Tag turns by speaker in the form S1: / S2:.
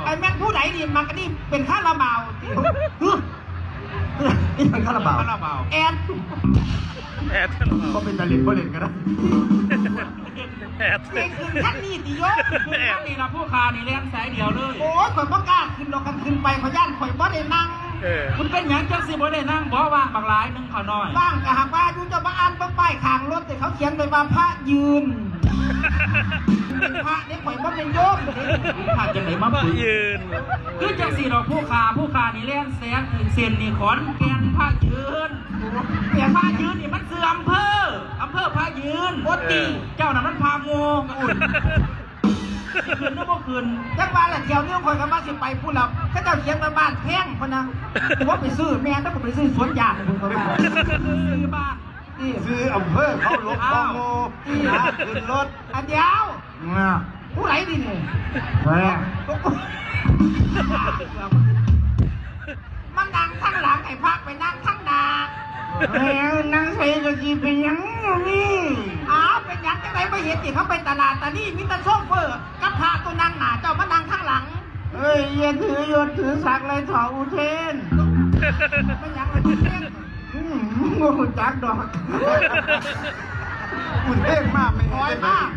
S1: ไอ้แม่งผู้ใดดีมันก็นี่เป็นข้าราบาว
S2: นี่เป็นคาราบาว
S1: แอด
S2: ก็เป็นตะลิดก็เล่นก็ได้
S1: เองคือขั้นนี้ติโยกคือขั้นนี้เราผู้คานี่เลี้ยงสายเดียวเลยโอ้ยข่อยบ่กล้าขึ้นเรากันขึ้นไปข่อยย่านข่อยบ่ได้นั่ง
S3: คุณเป็นอย่างจังสิบ่ได้นั่งเพราะว่างบางหลายนึงเขาน้อย
S1: ว่างกะหากว่าอยู่จะมาอ่านต้องป้ายข้างรถแต่เขาเขียนไปว่าพระยืนพระนี่ข่อยบ่เป็นโยมพระจังไหนมาปุ๋ย
S3: ยืนคือจังสิเราผู้คานี่เลี้ยงแสนถึงเซนนี่ขอนแก่นพระยืนแต่พระยืนนี่มันคืออำเภอพระยืนโอตีเจ้าน่ะมันพาโมอุ่นคืนนึกว่าคืน
S1: จังว่าละเที่ยวนึงข่อยก็มาสิไปพูดแล้วก็เจ้าเขียนมาบ้านแพงคนนะว่าไปซื้อแม่ต้องไปซื้อสวนยางคุณเขาว่า
S3: ซื้อบ้าน
S2: ซื้ออำเภอเขาลบคองโมนะขึ้นรถ
S1: อันเดียวผู้ไหนดีนี่มันนั่งข้างหลังไอ้พักไปนั่งข้างหน้า
S2: แล้วนั่งใส่กะกีเป็นยังนี่
S1: เป็นยังจังไรไม่เห็นสิเขาไปตลาดแต่นี่มิตรโซเฟอร์กับพระตัวนั่งหน้าเจ้ามานั่งข้างหลัง
S2: อย่าถือยศถือศักดิ์เลยถออุเทน
S1: เป็นยังอุเทน
S2: งูจักดอกอุเทนมากไม่
S1: คอยมาก